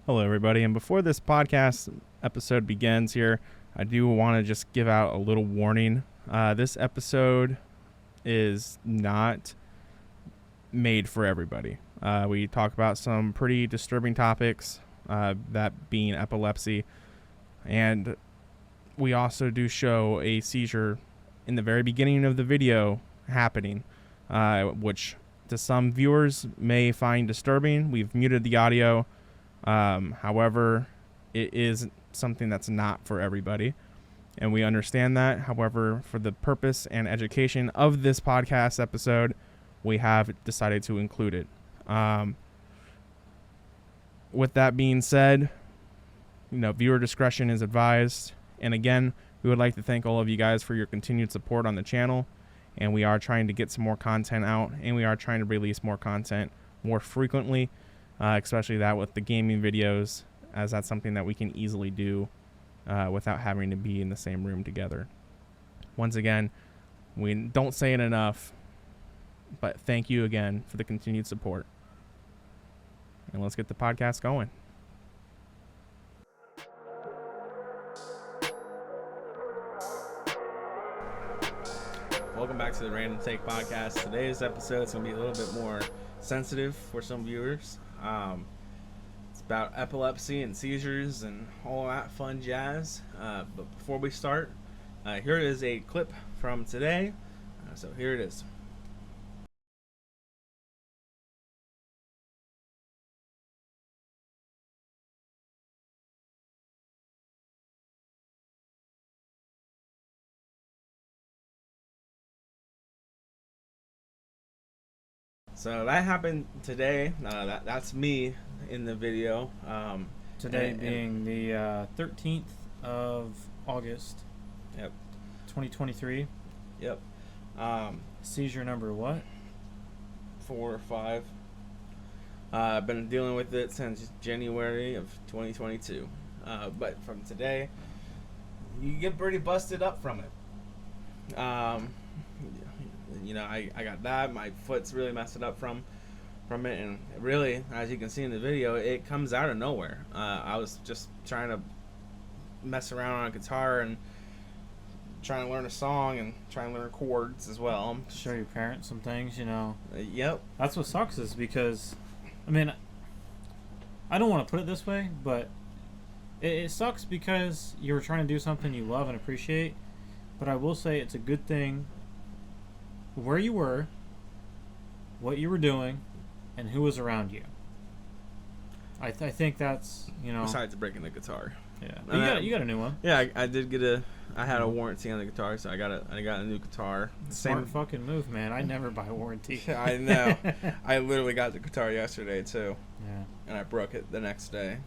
Hello, everybody. And before this podcast episode begins here, I do want to just give out a little warning. This episode is not made for everybody. We talk about some pretty disturbing topics, that being epilepsy. And we also do show a seizure in the very beginning of the video happening, which to some viewers may find disturbing. We've muted the audio. However, it is something that's not for everybody, and we understand that. However, for the purpose and education of this podcast episode, we have decided to include it. With that being said, viewer discretion is advised. And again, we would like to thank all of you guys for your continued support on the channel. And we are trying to get some more content out, and we are trying to release more content more frequently. Especially that with the gaming videos, as that's something that we can easily do without having to be in the same room together. Once again, we don't say it enough, but thank you again for the continued support. And let's get the podcast going. Welcome back to the Random Take Podcast. Today's episode is going to be a little bit more sensitive for some viewers. It's about epilepsy and seizures and all that fun jazz. But before we start, here is a clip from today. So here it is. So that happened today. That's me in the video. Today being the 13th of August. Yep. 2023. Yep. Seizure number what? 4 or 5. I've been dealing with it since January of 2022. But from today, you get pretty busted up from it. I got that. My foot's really messed up from it, and really, as you can see in the video, it comes out of nowhere. I was just trying to mess around on a guitar and trying to learn a song and trying to learn chords as well. Show your parents some things, Yep. That's what sucks is because, I don't want to put it this way, but it sucks because you were trying to do something you love and appreciate, but I will say it's a good thing where you were, what you were doing, and who was around you. I think that's, Besides breaking the guitar. Yeah. You got a new one. Yeah, I did get I had a warranty on the guitar, so I got a new guitar. Smart fucking move, man. I never buy a warranty. I know. I literally got the guitar yesterday too. Yeah. And I broke it the next day.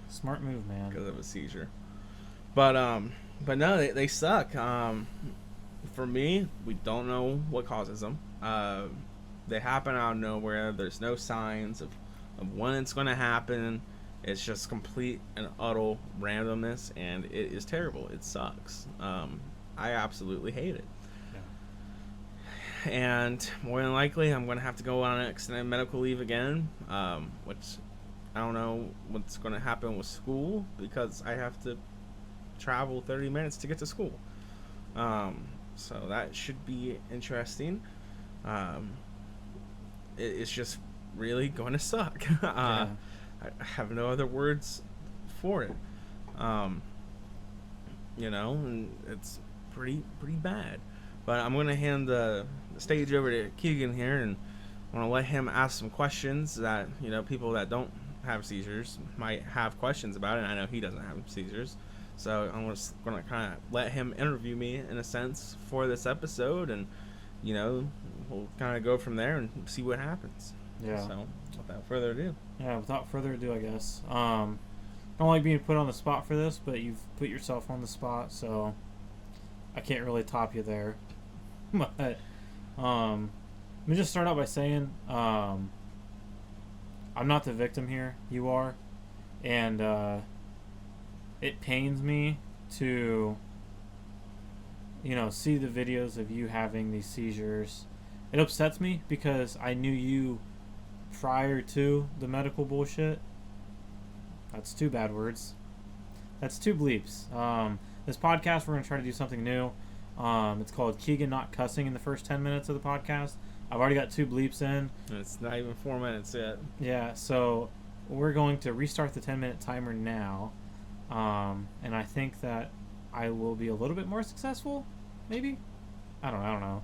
Smart move, man. Because of a seizure. But no, they suck. For me, we don't know what causes them. They happen out of nowhere. There's no signs of when it's going to happen. It's just complete and utter randomness, and it is terrible. It sucks. I absolutely hate it. Yeah. And more than likely, I'm going to have to go on an extended medical leave again, which I don't know what's going to happen with school because I have to travel 30 minutes to get to school. So that should be interesting. It's just really going to suck. Yeah. I have no other words for it. And it's pretty bad. But I'm going to hand the stage over to Kegan here, and I want to let him ask some questions that, people that don't have seizures might have questions about it. And I know he doesn't have seizures. So I'm just going to kind of let him interview me in a sense for this episode, and we'll kind of go from there and see what happens. Yeah. So without further ado. Yeah, without further ado, I guess. Don't like being put on the spot for this, but you've put yourself on the spot, so I can't really top you there. But let me just start out by saying I'm not the victim here. You are, and it pains me to see the videos of you having these seizures. It upsets me because I knew you prior to the medical bullshit That's two bad words. That's two bleeps. This podcast, we're going to try to do something new. It's called Kegan Not Cussing in the first 10 minutes of the podcast. I've already got two bleeps in. It's not even 4 minutes yet. Yeah, so we're going to restart the 10-minute timer now. And I think that I will be a little bit more successful, maybe? I don't know.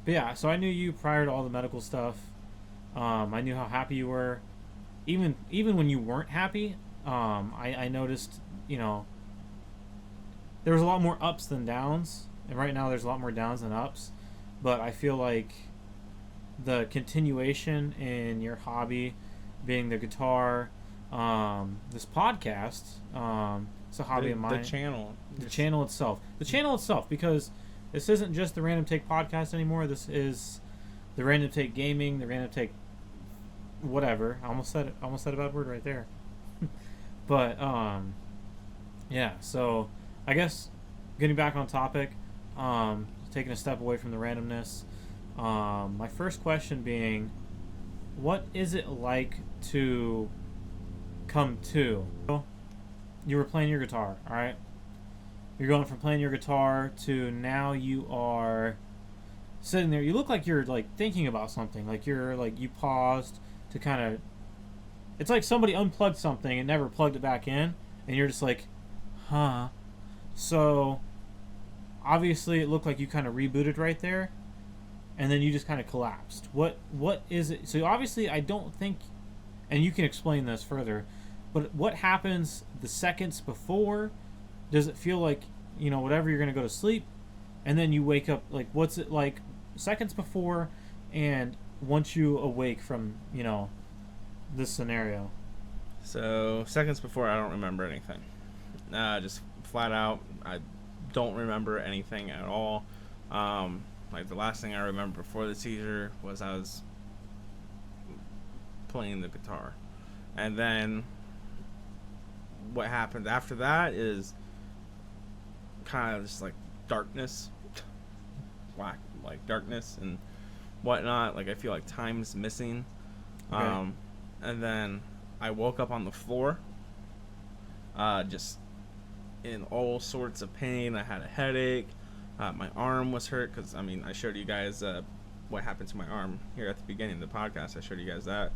But yeah, so I knew you prior to all the medical stuff. I knew how happy you were. Even when you weren't happy, I noticed, there was a lot more ups than downs. And right now there's a lot more downs than ups. But I feel like the continuation in your hobby, being the guitar, this podcast, it's a hobby of mine. The channel. The channel itself, because this isn't just the Random Take podcast anymore. This is the Random Take Gaming, the Random Take whatever. I almost said a bad word right there. But, yeah, so I guess getting back on topic, taking a step away from the randomness, my first question being, what is it like to come to? You were playing your guitar, all right? You're going from playing your guitar to now you are sitting there. You look like you're like thinking about something. Like you paused to kind of. It's like somebody unplugged something and never plugged it back in, and you're just like, huh. So obviously it looked like you kind of rebooted right there, and then you just kind of collapsed. What is it? So obviously I don't think, and you can explain this further, but what happens the seconds before? Does it feel like, whatever, you're going to go to sleep, and then you wake up? Like, what's it like seconds before and once you awake from, this scenario? So, seconds before, I don't remember anything. Just flat out, I don't remember anything at all. Like, the last thing I remember before the seizure was I was playing the guitar. And then what happened after that is kind of just like darkness, black, like darkness and whatnot. Like I feel like time's missing. Okay. And then I woke up on the floor, just in all sorts of pain. I had a headache. My arm was hurt because I showed you guys what happened to my arm here at the beginning of the podcast. I showed you guys that.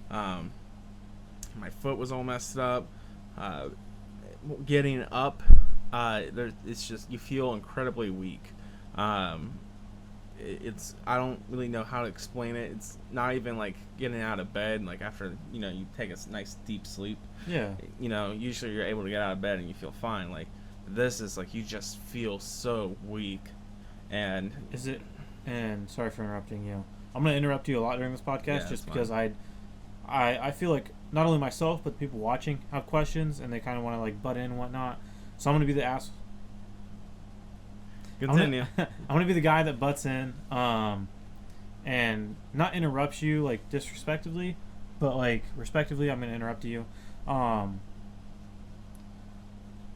My foot was all messed up. Getting up, it's just, you feel incredibly weak. It's I don't really know how to explain it. It's not even like getting out of bed, like after you take a nice deep sleep. Yeah. Usually you're able to get out of bed and you feel fine. Like this is like you just feel so weak. And is it? And sorry for interrupting you. I'm gonna interrupt you a lot during this podcast, just because I feel like not only myself but the people watching have questions and they kind of want to like butt in and whatnot. So I'm gonna be the ass. Continue. I'm gonna be the guy that butts in, and not interrupts you like disrespectively, but like respectively. I'm gonna interrupt you.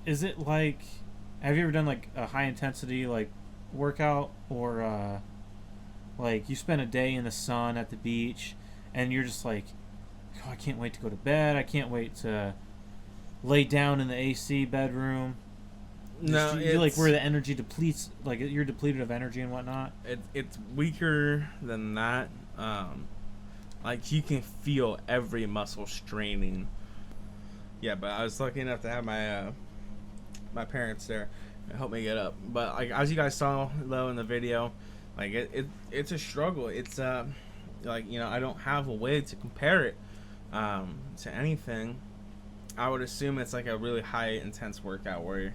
Is it like? Have you ever done like a high intensity like workout, or like you spend a day in the sun at the beach and you're just like, oh, I can't wait to go to bed. I can't wait to lay down in the AC bedroom. No, you like where the energy depletes, like you're depleted of energy and whatnot. It's weaker than that. Like you can feel every muscle straining. Yeah, but I was lucky enough to have my parents there and help me get up. But like as you guys saw though in the video, like it's a struggle. It's like I don't have a way to compare it to anything. I would assume it's like a really high intense workout where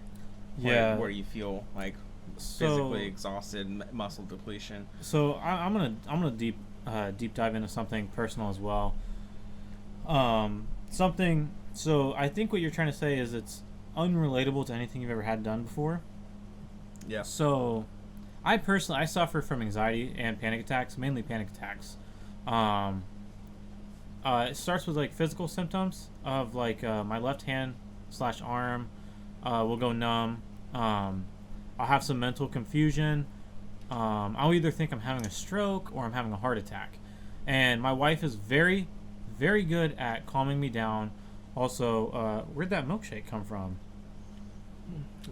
where you feel like physically exhausted, muscle depletion. So I'm gonna deep dive into something personal as well. So I think what you're trying to say is it's unrelatable to anything you've ever had done before. Yeah. So I suffer from anxiety and panic attacks, mainly panic attacks. It starts with like physical symptoms of like my left hand / arm will go numb. I'll have some mental confusion. I'll either think I'm having a stroke or I'm having a heart attack. And my wife is very, very good at calming me down Also, where'd that milkshake come from?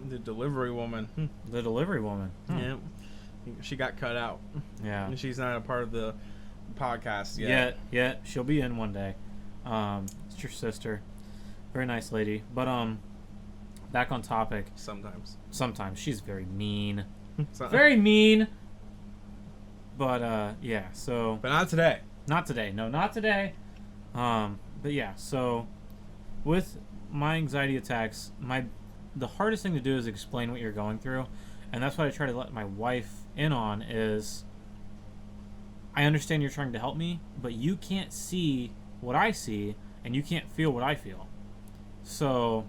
The delivery woman. The delivery woman. Yeah. She got cut out. Yeah. She's not a part of the podcast yet. Yet. She'll be in one day. It's your sister. Very nice lady. But, back on topic. Sometimes. She's very mean. Very mean. But, yeah, so. But not today. Not today. No, not today. But yeah, so with my anxiety attacks, the hardest thing to do is explain what you're going through. And that's what I try to let my wife in on is I understand you're trying to help me, but you can't see what I see and you can't feel what I feel. So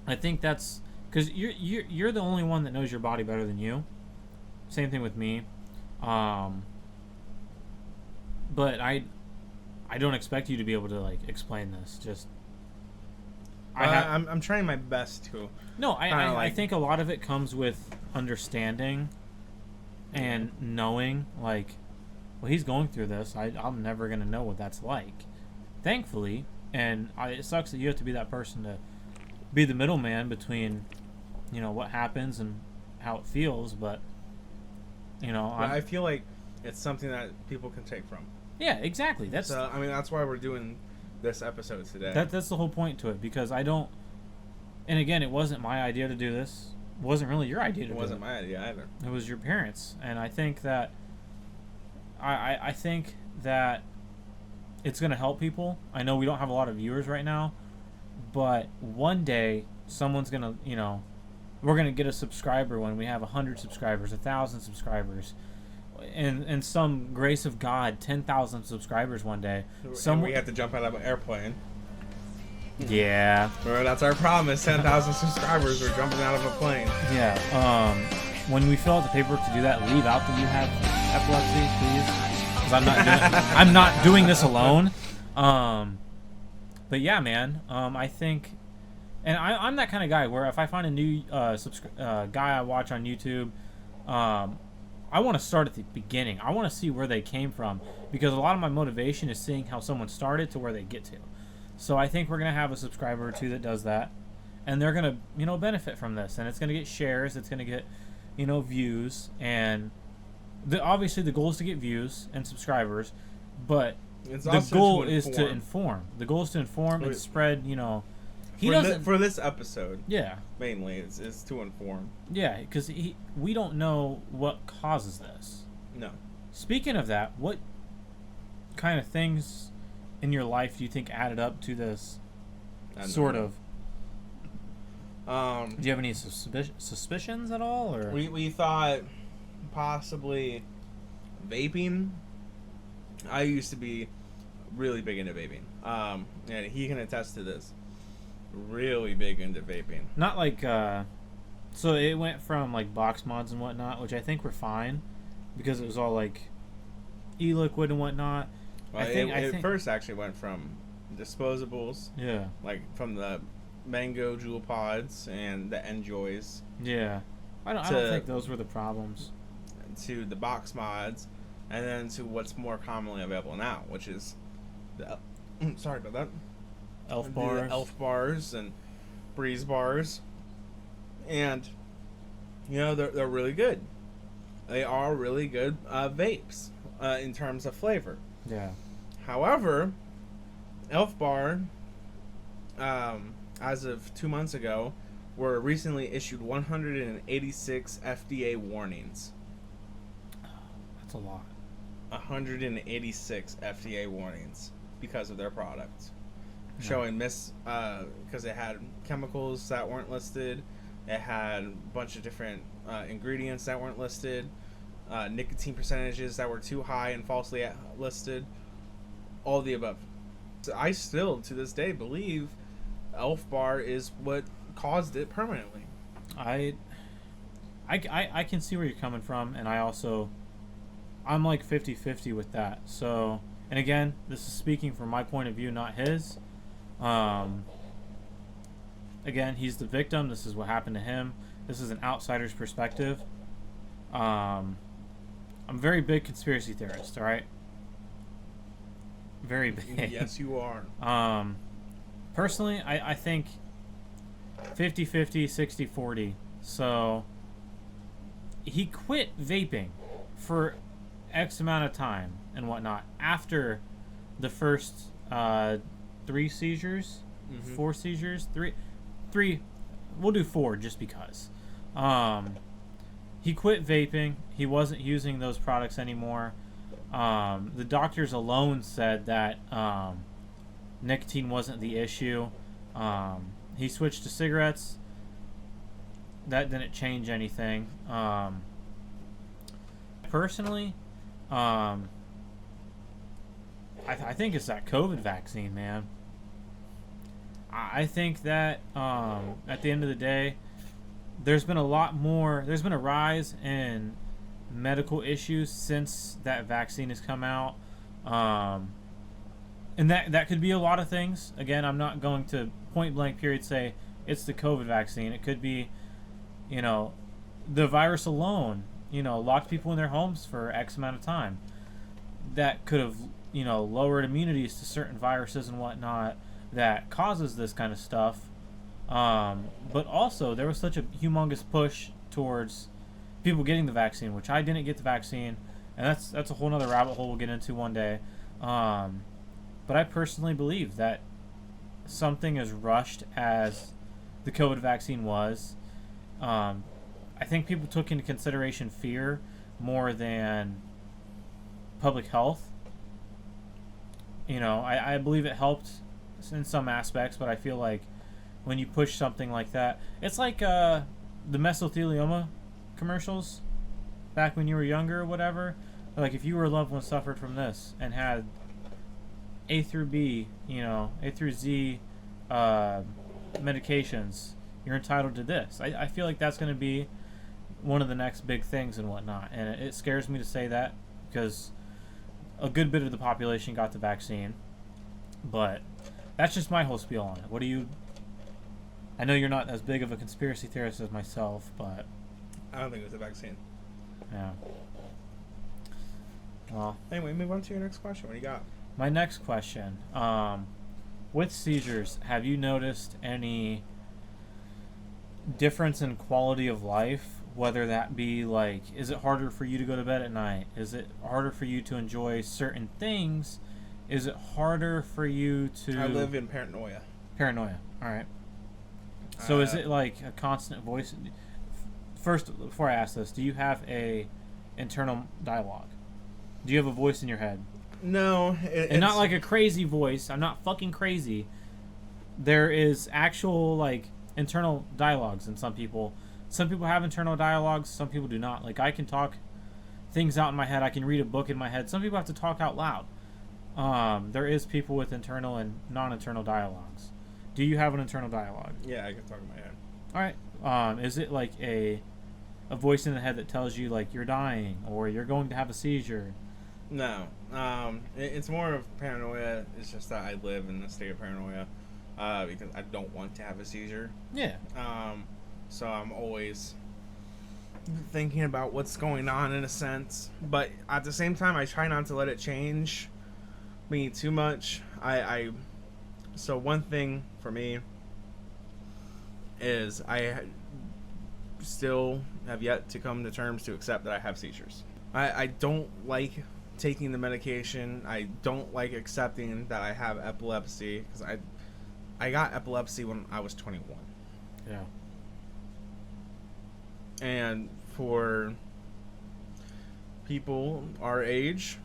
I think that's because you're the only one that knows your body better than you. Same thing with me. But I don't expect you to be able to like explain this. Just I'm trying my best to. No, I think a lot of it comes with understanding and knowing like, well, he's going through this. I'm never gonna know what that's like. Thankfully, and it sucks that you have to be that person to be the middleman between, what happens and how it feels. But I feel like it's something that people can take from. Yeah, exactly. That's why we're doing this episode today. That's the whole point to it, because I don't. And again, it wasn't my idea to do this. It wasn't really your idea to do it. It wasn't my idea either. It was your parents, and I think that. I think that it's going to help people. I know we don't have a lot of viewers right now, but one day someone's going to, we're going to get a subscriber when we have 100 subscribers, 1,000 subscribers. And some grace of God, 10,000 subscribers one day. And we have to jump out of an airplane. Yeah. Well, that's our promise. 10,000 subscribers. We're jumping out of a plane. Yeah. When we fill out the paperwork to do that, leave out that you have epilepsy, please, because I'm not doing this alone. But yeah, man. I think, and I'm that kind of guy where if I find a new guy I watch on YouTube, I want to start at the beginning. I want to see where they came from, because a lot of my motivation is seeing how someone started to where they get to. So I think we're going to have a subscriber or two that does that, and they're going to, benefit from this, and it's going to get shares, it's going to get, views, and obviously the goal is to get views and subscribers, but the goal is to inform. The goal is to inform and spread, for this episode. Yeah. Mainly, it's to inform. Yeah, because we don't know what causes this. No. Speaking of that, what kind of things in your life do you think added up to this sort of? Do you have any suspicions at all, or we thought possibly vaping. I used to be really big into vaping. And he can attest to this. Really big into vaping. Not like so it went from like box mods and whatnot, which I think were fine because it was all like e-liquid and whatnot. Well, I think first actually went from disposables. Yeah. Like from the Mango Jewel Pods and the Enjoys. Yeah. I don't think those were the problems. To the box mods, and then to what's more commonly available now, which is the sorry about that. Elf bars. Elf bars and Breeze bars. And they're really good. They are really good vapes in terms of flavor. Yeah. However, Elf bar as of 2 months ago were recently issued 186 FDA warnings. That's a lot. 186 FDA warnings because of their product. Showing because it had chemicals that weren't listed, it had a bunch of different ingredients that weren't listed, nicotine percentages that were too high and falsely listed, all the above. So I still, to this day, believe Elf Bar is what caused it permanently. I can see where you're coming from, and I'm like 50-50 with that. So, and again, this is speaking from my point of view, not his. Again, he's the victim. This is what happened to him. This is an outsider's perspective. I'm a very big conspiracy theorist, all right? Very big. Yes, you are. Personally, I think 50-50, 60-40. So he quit vaping for X amount of time and whatnot after the first 3 seizures, 4 seizures, 3. We'll do 4 just because. He quit vaping. He wasn't using those products anymore. The doctors alone said that nicotine wasn't the issue. He switched to cigarettes. That didn't change anything. Personally, I think it's that COVID vaccine, man. I think that at the end of the day, there's been a rise in medical issues since that vaccine has come out. And that could be a lot of things. Again, I'm not going to point blank period say it's the COVID vaccine. It could be, the virus alone, locked people in their homes for X amount of time. That could have, lowered immunities to certain viruses and whatnot that causes this kind of stuff. But also, there was such a humongous push towards people getting the vaccine, which I didn't get the vaccine, and that's a whole nother rabbit hole we'll get into one day. But I personally believe that something as rushed as the COVID vaccine was, I think people took into consideration fear more than public health. I believe it helped in some aspects, but I feel like when you push something like that, it's like the mesothelioma commercials back when you were younger or whatever. Like if you or a loved one suffered from this and had A through B, A through Z medications, you're entitled to this. I feel like that's going to be one of the next big things and whatnot. And it scares me to say that because a good bit of the population got the vaccine. But that's just my whole spiel on it. What do you... I know you're not as big of a conspiracy theorist as myself, but... I don't think it was a vaccine. Yeah. Well... Anyway, move on to your next question. What do you got? My next question. With seizures, have you noticed any difference in quality of life? Whether that be like, is it harder for you to go to bed at night? Is it harder for you to enjoy certain things? Is it harder for you to... I live in paranoia. Paranoia. All right. So is it like a constant voice? First, before I ask this, do you have a internal dialogue? Do you have a voice in your head? No. And not like a crazy voice. I'm not fucking crazy. There is actual like internal dialogues in some people. Some people have internal dialogues. Some people do not. Like I can talk things out in my head. I can read a book in my head. Some people have to talk out loud. There is people with internal and non-internal dialogues. Do you have an internal dialogue? Yeah, I can talk in my head. All right. Is it like a voice in the head that tells you like you're dying or you're going to have a seizure? No. It's more of paranoia. It's just that I live in a state of paranoia because I don't want to have a seizure. Yeah. So I'm always thinking about what's going on in a sense. But at the same time, I try not to let it change me too much. So one thing for me is I still have yet to come to terms to accept that I have seizures. I don't like taking the medication. I don't like accepting that I have epilepsy because I got epilepsy when I was 21. Yeah. And for people our age,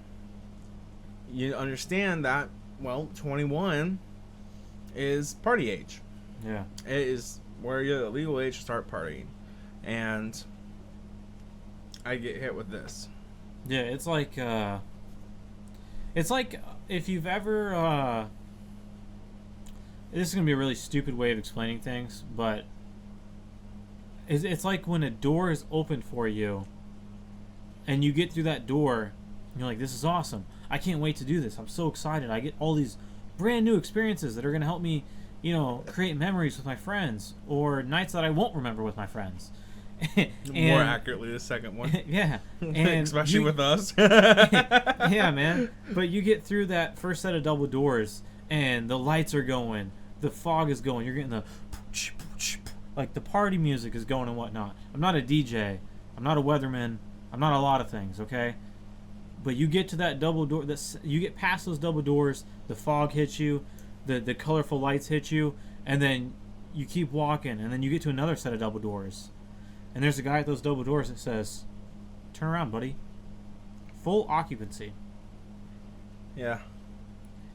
you understand that, well, 21 is party age. Yeah. It is where you're the legal age to start partying. And I get hit with this. Yeah, it's like if you've ever this is going to be a really stupid way of explaining things, but it's like when a door is open for you and you get through that door and you're like, this is awesome. I can't wait to do this. I'm so excited. I get all these brand new experiences that are going to help me, create memories with my friends or nights that I won't remember with my friends. More accurately, the second one. Yeah. And especially with us. Yeah, man. But you get through that first set of double doors and the lights are going, the fog is going. You're getting the like the party music is going and whatnot. I'm not a DJ. I'm not a weatherman. I'm not a lot of things, okay? But you get to that double door. You get past those double doors. The fog hits you. The colorful lights hit you, and then you keep walking, and then you get to another set of double doors, and there's a guy at those double doors that says, "Turn around, buddy." Full occupancy. Yeah.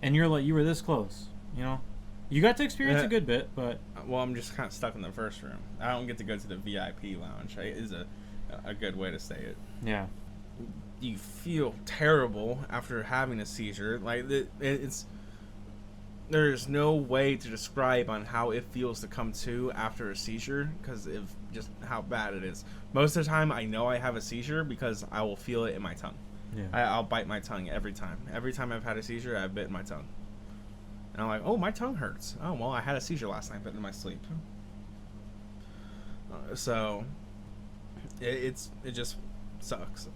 And you're like, you were this close, you know. You got to experience a good bit, but well, I'm just kind of stuck in the first room. I don't get to go to the VIP lounge. Right? Is a good way to say it. Yeah. You feel terrible after having a seizure. Like it's there's no way to describe on how it feels to come to after a seizure because of just how bad it is. Most of the time, I know I have a seizure because I will feel it in my tongue. Yeah. I'll bite my tongue every time. Every time I've had a seizure, I've bitten my tongue. And I'm like, oh, my tongue hurts. Oh, well, I had a seizure last night, but in my sleep. So, it just sucks.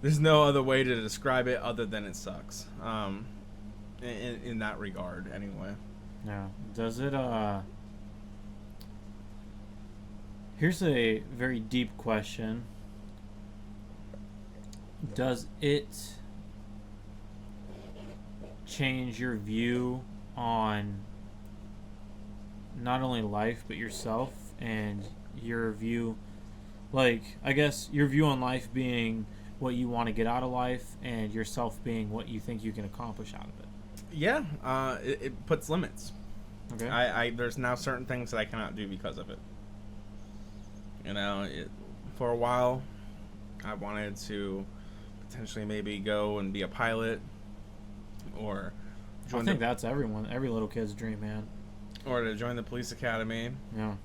There's no other way to describe it other than it sucks. In that regard, anyway. Yeah. Does it, Here's a very deep question. Does it change your view on not only life but yourself and your view, like, I guess your view on life being what you want to get out of life and yourself being what you think you can accomplish out of it? Yeah, it puts limits. Okay. There's now certain things that I cannot do because of it. You know, for a while, I wanted to potentially maybe go and be a pilot, or I think that's every little kid's dream, man. Or to join the police academy. Yeah.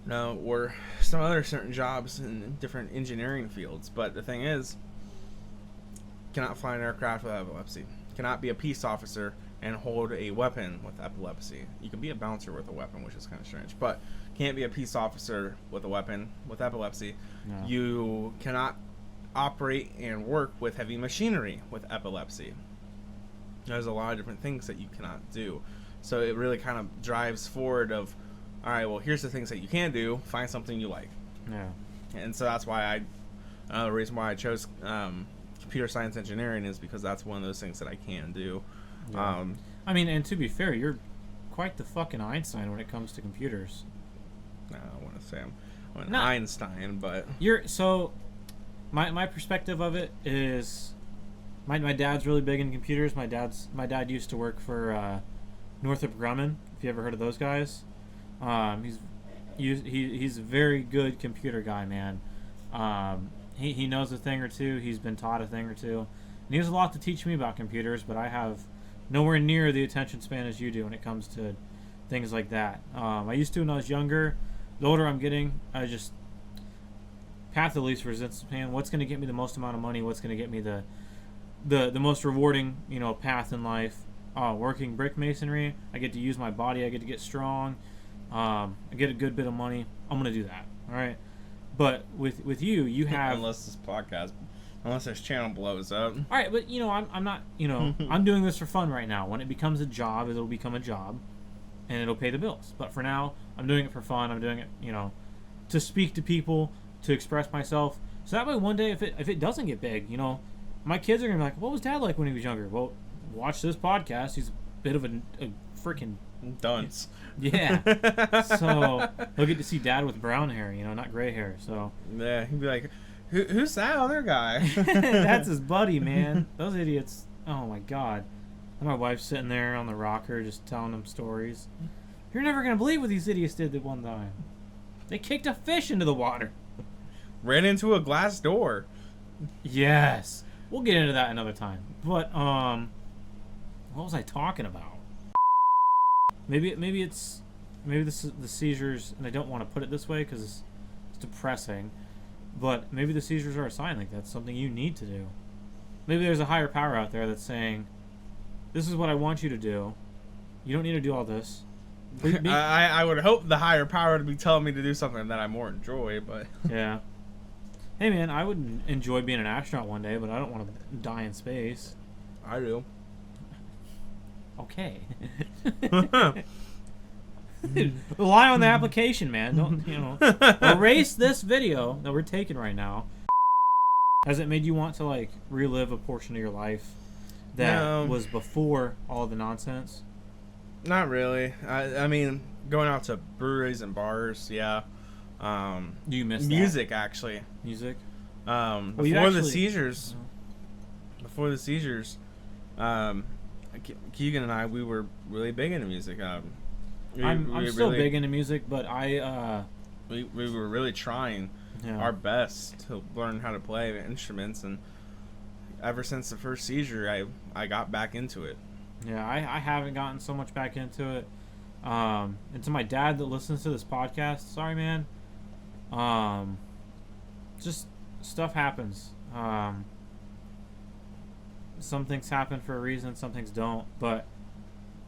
No, or some other certain jobs in different engineering fields. But the thing is, cannot fly an aircraft with epilepsy. Cannot be a peace officer and hold a weapon with epilepsy. You can be a bouncer with a weapon, which is kind of strange, but can't be a peace officer with a weapon with epilepsy. No. You cannot operate and work with heavy machinery with epilepsy. There's a lot of different things that you cannot do. So it really kind of drives forward of, all right, well, here's the things that you can do. Find something you like. Yeah. And so that's why the reason why I chose computer science engineering is because that's one of those things that I can do. Yeah. I mean, and to be fair, you're quite the fucking Einstein when it comes to computers. No, I want to say I'm an Einstein, but my perspective of it is my dad's really big in computers. My dad used to work for Northrop Grumman, if you ever heard of those guys. He's a very good computer guy, man. He knows a thing or two. He's been taught a thing or two. And he has a lot to teach me about computers, but I have nowhere near the attention span as you do when it comes to things like that. I used to when I was younger. The older I'm getting, I just path of least resistance, man. What's going to get me the most amount of money? What's going to get me the most rewarding, path in life? Working brick masonry. I get to use my body. I get to get strong. I get a good bit of money. I'm going to do that. All right. But with you have unless this channel blows up. All right, but I'm not. I'm doing this for fun right now. When it becomes a job, it'll become a job, and it'll pay the bills. But for now, I'm doing it for fun. I'm doing it, to speak to people, to express myself. So that way, one day, if it doesn't get big, my kids are gonna be like, "What was Dad like when he was younger?" Well, watch this podcast. He's a bit of a freaking dunce. Yeah. So they'll get to see Dad with brown hair, not gray hair. So yeah, he'd be like, "Who's that other guy?" That's his buddy, man. Those idiots. Oh my God. And my wife's sitting there on the rocker just telling them stories. You're never gonna believe what these idiots did that one time. They kicked a fish into the water. Ran into a glass door. Yes. We'll get into that another time. But what was I talking about? Maybe this is the seizures, and I don't want to put it this way because it's depressing. But maybe the seizures are a sign, like that's something you need to do. Maybe there's a higher power out there that's saying, "This is what I want you to do. You don't need to do all this." I would hope the higher power to be telling me to do something that I more enjoy, but yeah. Hey man, I would enjoy being an astronaut one day, but I don't want to die in space. I do. Okay. Rely on the application, man. Don't, erase this video that we're taking right now. Has it made you want to, like, relive a portion of your life that was before all the nonsense? Not really. I mean, going out to breweries and bars, yeah. Do you miss music, actually. Music? Before the seizures, Kegan and I, we were really big into music. I'm still big into music, but we were really trying our best to learn how to play instruments, and ever since the first seizure, I got back into it. Yeah, I haven't gotten so much back into it. And to my dad that listens to this podcast, sorry, man. Just stuff happens. Some things happen for a reason, some things don't. But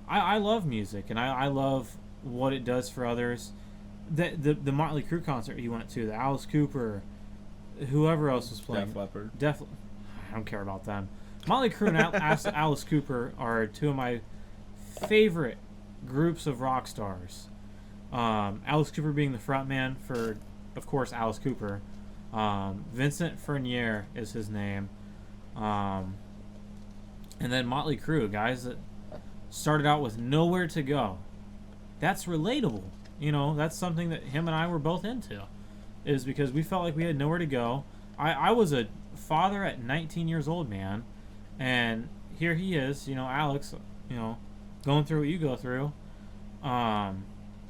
I love music, and I love what it does for others. The Motley Crue concert you went to, the Alice Cooper, whoever else was playing. Def Leppard. I don't care about them. Motley Crue and Alice Cooper are two of my favorite groups of rock stars. Alice Cooper being the front man for, of course, Alice Cooper. Vincent Fournier is his name. And then Motley Crue, guys that started out with nowhere to go. That's relatable. That's something that him and I were both into. Is because we felt like we had nowhere to go. I was a father at 19 years old, man. And here he is, Alex, going through what you go through.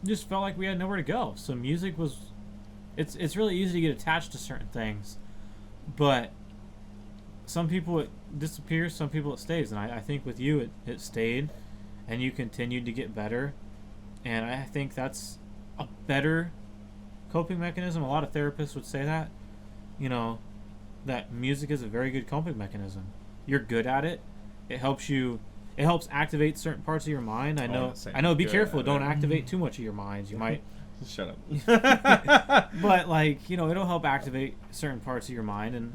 Just felt like we had nowhere to go. So music was... It's really easy to get attached to certain things. But some people it disappears, some people it stays. And I think with you it stayed. And you continued to get better. And I think that's a better coping mechanism. A lot of therapists would say that. That music is a very good coping mechanism. You're good at it. It helps activate certain parts of your mind. I know. Be careful. Don't activate too much of your minds. You might. Shut up. But it'll help activate certain parts of your mind, and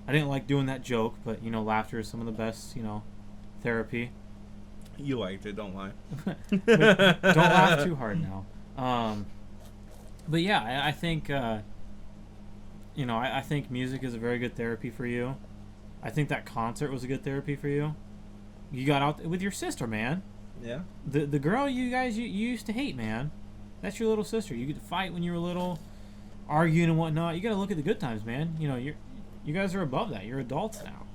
I didn't like doing that joke, but laughter is some of the best therapy. You liked it. Don't lie. Don't laugh too hard now. But yeah, I think. I think music is a very good therapy for you. I think that concert was a good therapy for you. You got out with your sister, man. Yeah. The girl you used to hate, man. That's your little sister. You get to fight when you were little, arguing and whatnot. You got to look at the good times, man. You guys are above that. You're adults now.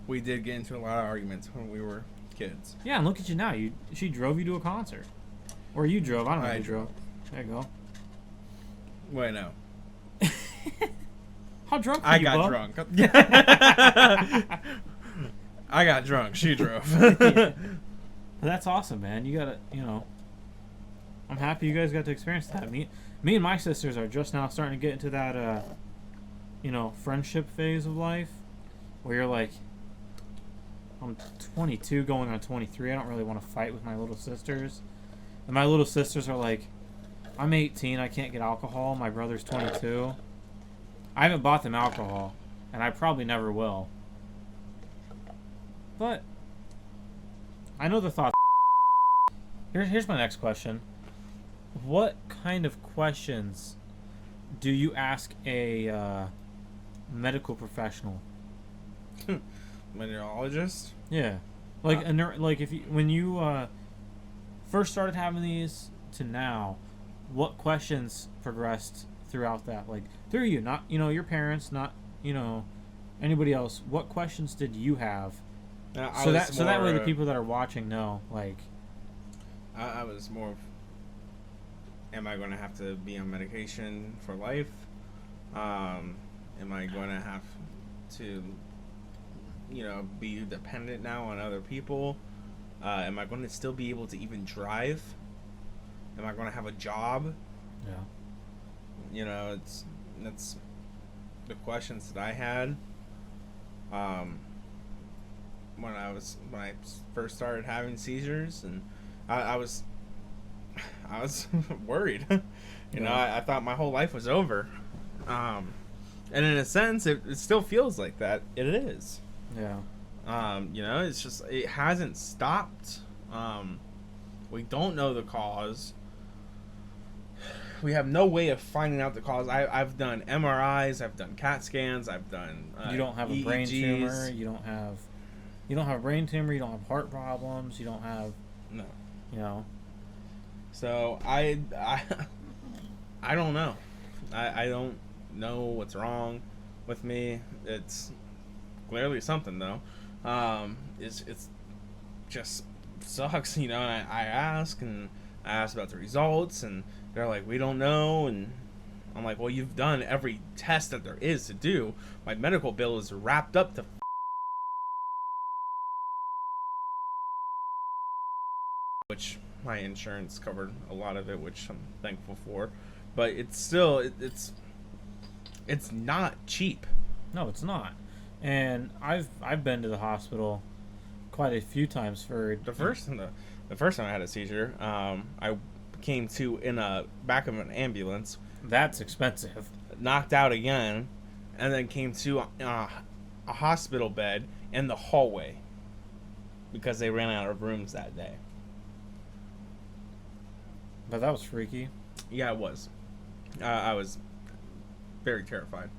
We did get into a lot of arguments when we were kids. Yeah, and look at you now. She drove you to a concert. Or you drove. I don't know who drove. There you go. Wait, no. How drunk were I you, got bub? drunk. I got drunk. She drove. Yeah. That's awesome, man. You gotta, I'm happy you guys got to experience that. Me and my sisters are just now starting to get into that, friendship phase of life, where you're like, I'm 22 going on 23. I don't really want to fight with my little sisters. And my little sisters are like, I'm 18. I can't get alcohol. My brother's 22. I haven't bought them alcohol, and I probably never will. But I know the thought. Here's my next question. What kind of questions do you ask a medical professional? Meteorologist? Yeah, like when you first started having these to now, what questions progressed throughout that? Like through you, not your parents, not anybody else. What questions did you have? So that way the people that are watching know. Like, I was more of, am I going to have to be on medication for life? Am I going to have to, be dependent now on other people? Am I going to still be able to even drive? Am I going to have a job? Yeah. That's the questions that I had. When I first started having seizures, and I was worried. I thought my whole life was over. And in a sense, it still feels like that. It is. Yeah. It's just it hasn't stopped. We don't know the cause. We have no way of finding out the cause. I've done MRIs, I've done CAT scans, I've done you don't have a brain EEGs. tumor. You don't have a brain tumor. You don't have heart problems. You don't have no. So I don't know. I don't know what's wrong with me. It's clearly something though. It's just sucks, And I ask about the results, and they're like, we don't know, and I'm like, well, you've done every test that there is to do. My medical bill is wrapped up to which my insurance covered a lot of it, which I'm thankful for, but it's still it's not cheap. No, it's not. And I've been to the hospital quite a few times for The first time I had a seizure, I came to in a back of an ambulance. That's expensive. Knocked out again, and then came to a hospital bed in the hallway because they ran out of rooms that day. But that was freaky. Yeah, it was. I was very terrified.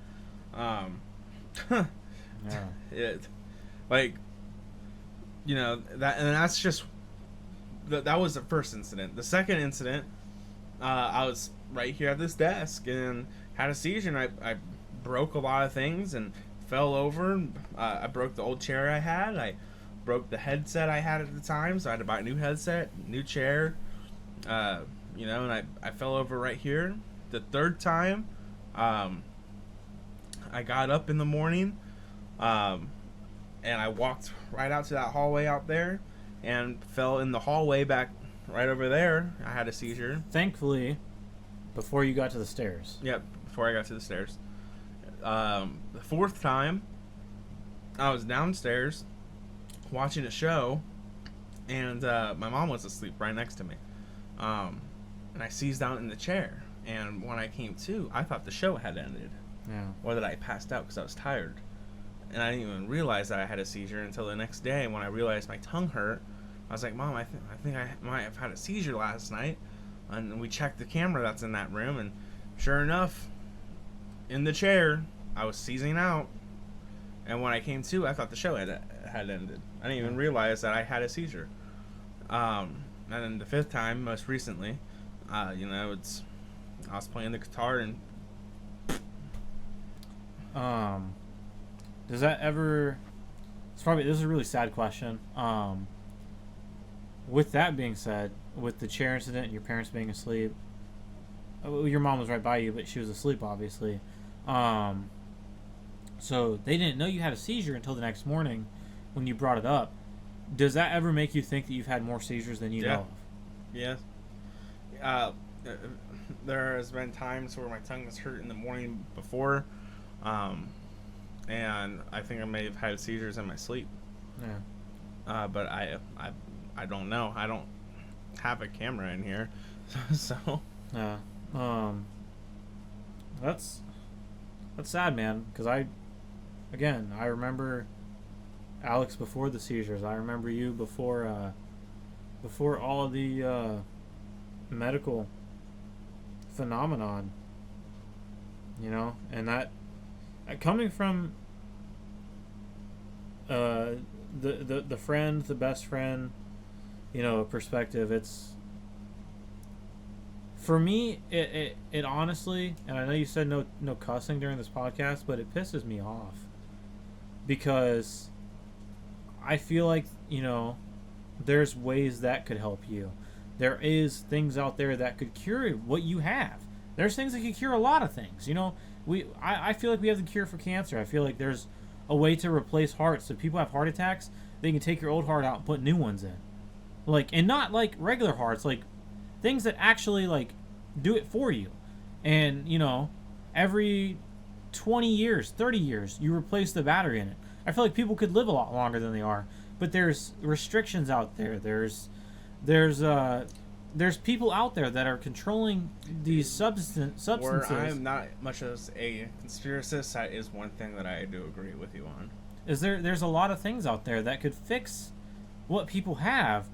Yeah. It, like, that's just that was the first incident. The second incident, I was right here at this desk and had a seizure, and I broke a lot of things and fell over. I broke the old chair I had. I broke the headset I had at the time, so I had to buy a new headset, new chair. And I fell over right here. The third time, I got up in the morning, and I walked right out to that hallway out there and fell in the hallway back right over there. I had a seizure. Thankfully, before you got to the stairs. Yep, before I got to the stairs. The fourth time, I was downstairs watching a show, and my mom was asleep right next to me. And I seized out in the chair, and when I came to, I thought the show had ended. Yeah. Or that I passed out because I was tired. And I didn't even realize that I had a seizure until the next day when I realized my tongue hurt. I was like, Mom, I think I might have had a seizure last night. And we checked the camera that's in that room, and sure enough, in the chair, I was seizing out. And when I came to, I thought the show had ended. I didn't even realize that I had a seizure. And then the fifth time, most recently, I was playing the guitar and does that ever? This is a really sad question. With that being said, with the chair incident and your parents being asleep, your mom was right by you, but she was asleep, obviously. So they didn't know you had a seizure until the next morning when you brought it up. Does that ever make you think that you've had more seizures than you know of? Yes. There has been times where my tongue was hurt in the morning before, and I think I may have had seizures in my sleep. Yeah. But I don't know. I don't have a camera in here, so. Yeah. That's sad, man. Because I remember Alex before the seizures. I remember you before all of the medical phenomenon. And that coming from the friend, the best friend, perspective, it's for me it honestly, and I know you said no cussing during this podcast, but it pisses me off because I feel like there's ways that could help you. There is things out there that could cure what you have. There's things that could cure a lot of things. I feel like we have the cure for cancer. I feel like there's a way to replace hearts. If people have heart attacks, they can take your old heart out and put new ones in. And not like regular hearts, like things that actually do it for you. And, every 20 years, 30 years, you replace the battery in it. I feel like people could live a lot longer than they are. But there's restrictions out there. There's people out there that are controlling these substances. Where I'm not much as a conspiracist, that is one thing that I do agree with you on. is there's a lot of things out there that could fix what people have,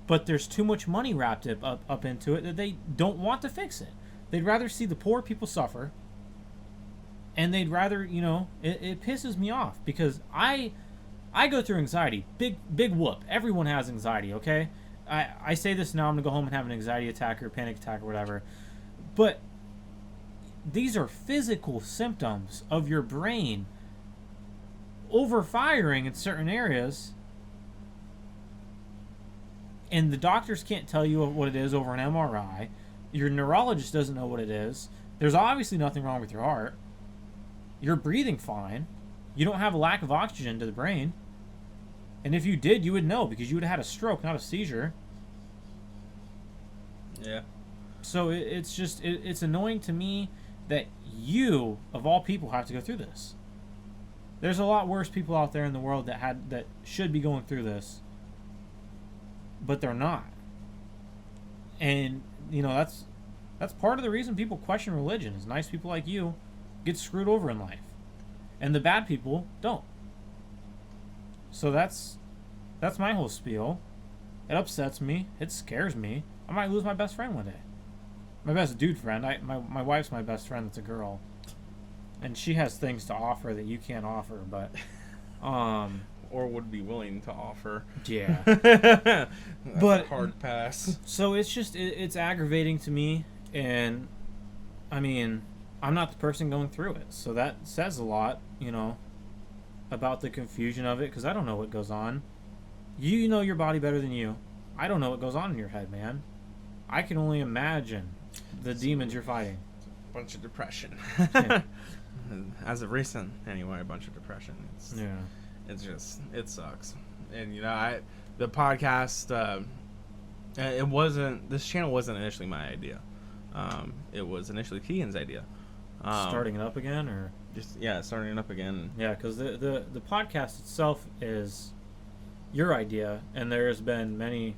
but there's too much money wrapped up into it that they don't want to fix it. They'd rather see the poor people suffer, and they'd rather, it pisses me off because I go through anxiety. Big whoop. Everyone has anxiety, okay? I say this now, I'm going to go home and have an anxiety attack or a panic attack or whatever. But these are physical symptoms of your brain overfiring in certain areas, and the doctors can't tell you what it is over an MRI. Your neurologist doesn't know what it is. There's obviously nothing wrong with your heart. You're breathing fine. You don't have a lack of oxygen to the brain. And if you did, you would know because you would have had a stroke, not a seizure. Yeah. So it's just it's annoying to me that you, of all people, have to go through this. There's a lot worse people out there in the world that should be going through this, but they're not. And that's part of the reason people question religion is nice people like you get screwed over in life, and the bad people don't. So that's my whole spiel. It upsets me. It scares me. I might lose my best friend one day. My best dude friend. My wife's my best friend. That's a girl, and she has things to offer that you can't offer. But, or would be willing to offer. Yeah. But hard pass. So it's just it's aggravating to me, and I mean, I'm not the person going through it, so that says a lot, about the confusion of it, because I don't know what goes on. You know your body better than you. I don't know what goes on in your head, man. I can only imagine the demons you're fighting. A bunch of depression. As of recent, anyway, a bunch of depression. It's just, it sucks. And, the podcast, this channel wasn't initially my idea. It was initially Kegan's idea. Starting it up again, or? Starting it up again. Yeah, because the podcast itself is your idea, and there's been many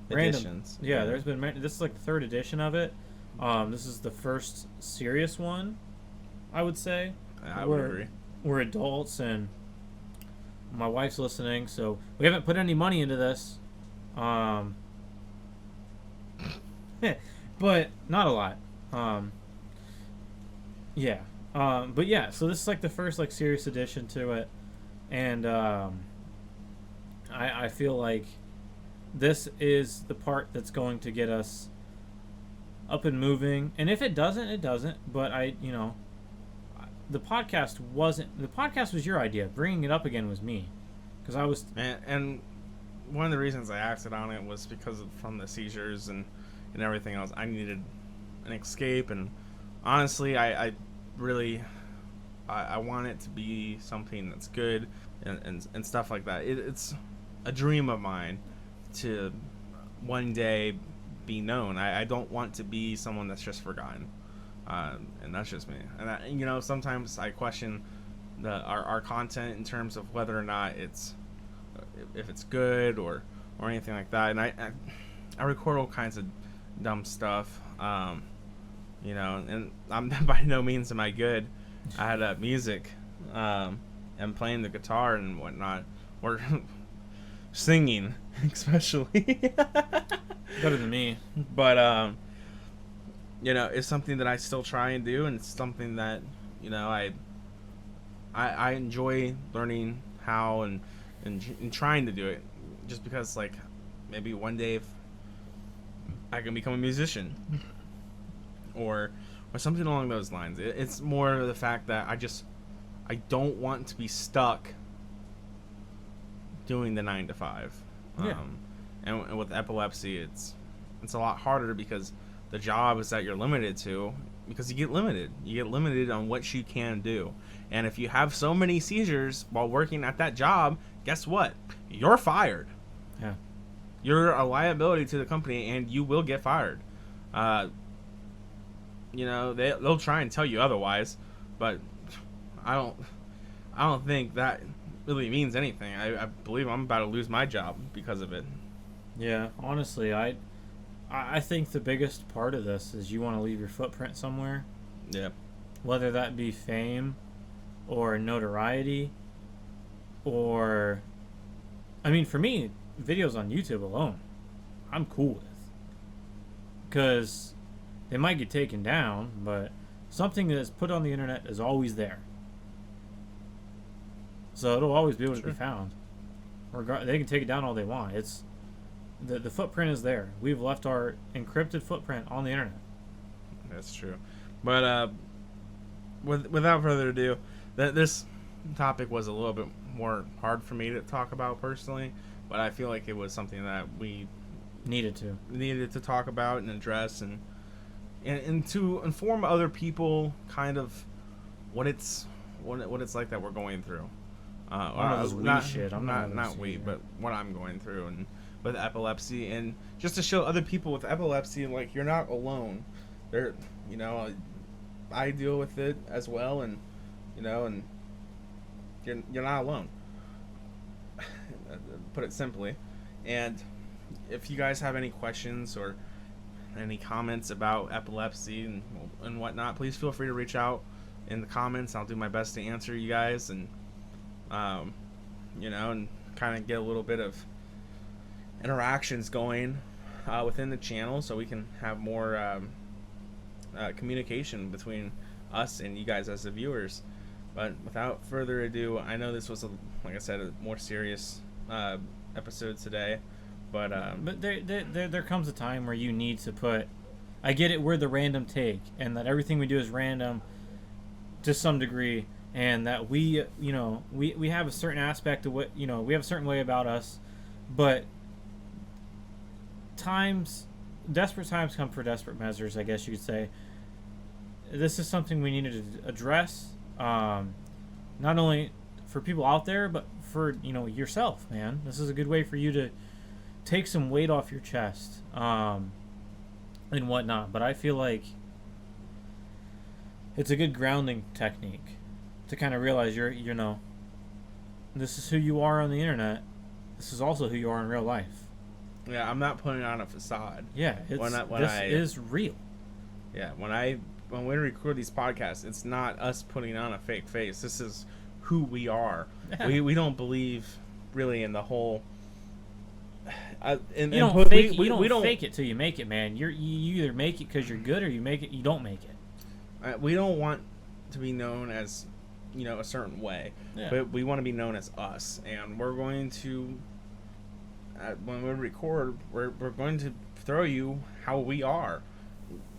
editions. There's been many. This is like the third edition of it. This is the first serious one, I would say. I would agree. We're adults, and my wife's listening, so we haven't put any money into this. But not a lot. But yeah, so this is like the first serious addition to it, and I feel like this is the part that's going to get us up and moving. And if it doesn't, it doesn't. But the podcast was your idea. Bringing it up again was me, because I was. And one of the reasons I acted on it was because from the seizures and everything else. I needed an escape, and honestly, I really want it to be something that's good and stuff like that. It's a dream of mine to one day be known. I don't want to be someone that's just forgotten, and that's just me. And sometimes I question our content in terms of whether or not if it's good or anything like that. And I record all kinds of dumb stuff, and I'm by no means am I good at music, and playing the guitar and whatnot, or singing especially. Better than me. But it's something that I still try and do, and it's something that I enjoy learning how and trying to do it, just because maybe one day if I can become a musician or something along those lines. It's more of the fact that I don't want to be stuck doing the 9 to 5. And with epilepsy, it's a lot harder because the job is that you're limited to, because you get limited on what you can do. And if you have so many seizures while working at that job, guess what? You're fired. Yeah. You're a liability to the company, and you will get fired. They'll try and tell you otherwise, but I don't think that really means anything. I believe I'm about to lose my job because of it. Yeah, honestly, I think the biggest part of this is you want to leave your footprint somewhere. Yeah. Whether that be fame or notoriety. or, I mean, for me, videos on YouTube alone, I'm cool with. Because they might get taken down, but something that's put on the internet is always there. So it'll always be able to be found. They can take it down all they want. It's the footprint is there. We've left our encrypted footprint on the internet. That's true. But without further ado, this topic was a little bit more hard for me to talk about personally, but I feel like it was something that we needed to talk about and address, and to inform other people kind of what it's like that we're going through. Not we, but what I'm going through and with epilepsy, and just to show other people with epilepsy, like, you're not alone. There, I deal with it as well, and and you're not alone. Put it simply. And if you guys have any questions or any comments about epilepsy and whatnot, please feel free to reach out in the comments. I'll do my best to answer you guys, and and kind of get a little bit of interactions going within the channel, so we can have more communication between us and you guys as the viewers. But without further ado, I know this was, like I said, a more serious episode today, but there comes a time where you need to put. I get it, we're the random take, and that everything we do is random to some degree, and that we have a certain aspect of what we have a certain way about us, but desperate times come for desperate measures, I guess you could say. This is something we needed to address, not only for people out there, but for yourself, man. This is a good way for you to take some weight off your chest, and whatnot. But I feel like it's a good grounding technique to kind of realize this is who you are on the internet. This is also who you are in real life. Yeah, I'm not putting on a facade. Yeah, this is real. Yeah, when we record these podcasts, it's not us putting on a fake face. This is who we are. Yeah. We don't believe really in the whole. You don't fake it till you make it, man. You either make it because you're good, or you don't make it. We don't want to be known as a certain way, but we want to be known as us, and we're going to. When we record, we're going to throw you how we are,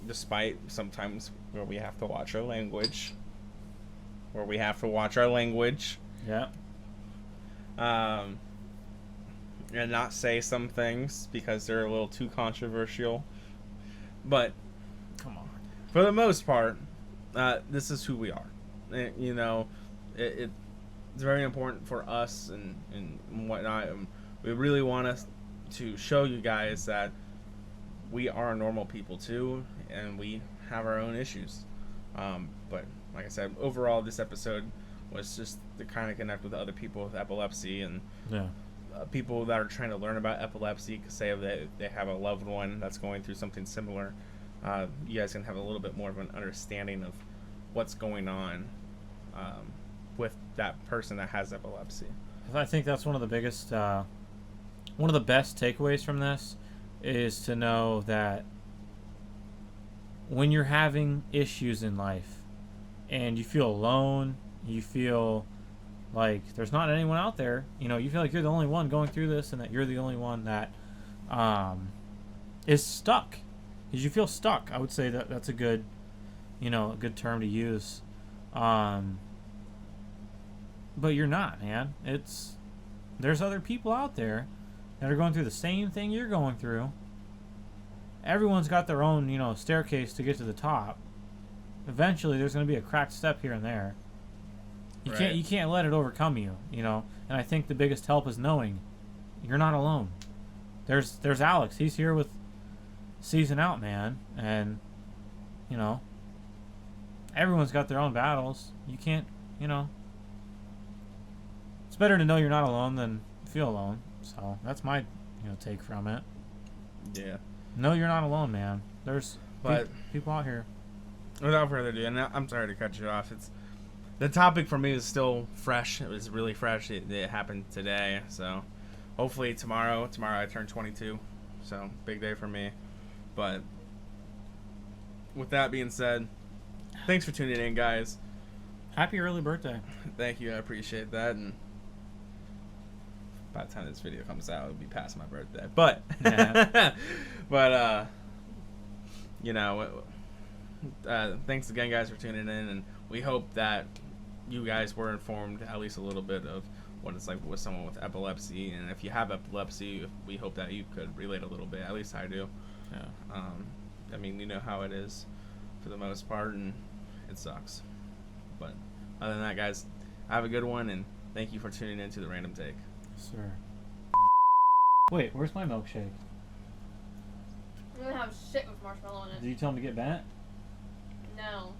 despite sometimes where we have to watch our language. Yeah. And not say some things because they're a little too controversial. But come on. For the most part, this is who we are. It's very important for us and whatnot. We really want us to show you guys that we are normal people too, and we have our own issues. But like I said, overall, this episode was just to kind of connect with other people with epilepsy, and people that are trying to learn about epilepsy, because they have a loved one that's going through something similar. You guys can have a little bit more of an understanding of what's going on with that person that has epilepsy. I think that's one of the biggest, one of the best takeaways from this is to know that when you're having issues in life and you feel alone, you feel like there's not anyone out there, you feel like you're the only one going through this, and that you're the only one that is stuck. Because you feel stuck. I would say that's a good, a good term to use. But you're not, man. There's other people out there that are going through the same thing you're going through. Everyone's got their own, staircase to get to the top. Eventually, there's going to be a cracked step here and there. You can't let it overcome you, And I think the biggest help is knowing you're not alone. There's Alex. He's here with Season Out, man, and everyone's got their own battles. You can't, It's better to know you're not alone than feel alone. So that's my, take from it. Yeah. No, you're not alone, man. There's people out here. Without further ado, and I'm sorry to cut you off. the topic for me is still fresh. It was really fresh. It happened today, so hopefully tomorrow I turn 22, so big day for me. But with that being said, thanks for tuning in, guys. Happy early birthday. Thank you. I appreciate that. And by the time this video comes out, it'll be past my birthday. But, Yeah. but thanks again, guys, for tuning in. And we hope that you guys were informed at least a little bit of what it's like with someone with epilepsy. And if you have epilepsy, we hope that you could relate a little bit. At least I do. Yeah. I mean, you know how it is for the most part, and it sucks. But other than that, guys, have a good one, and thank you for tuning in to the Random Take. Sir. Wait, where's my milkshake? I'm gonna have shit with marshmallow in it. Did you tell him to get Bennett? No.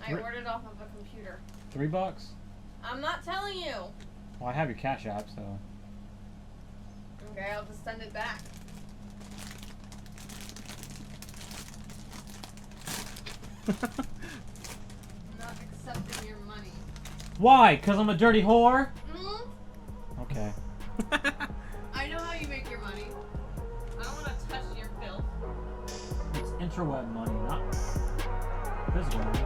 I ordered off of a computer. $3? I'm not telling you. Well, I have your Cash App, so. Okay, I'll just send it back. I'm not accepting your money. Why? 'Cause I'm a dirty whore? Mm-hmm. Okay. I know how you make your money. I don't want to touch your filth. It's interweb money, not physical money.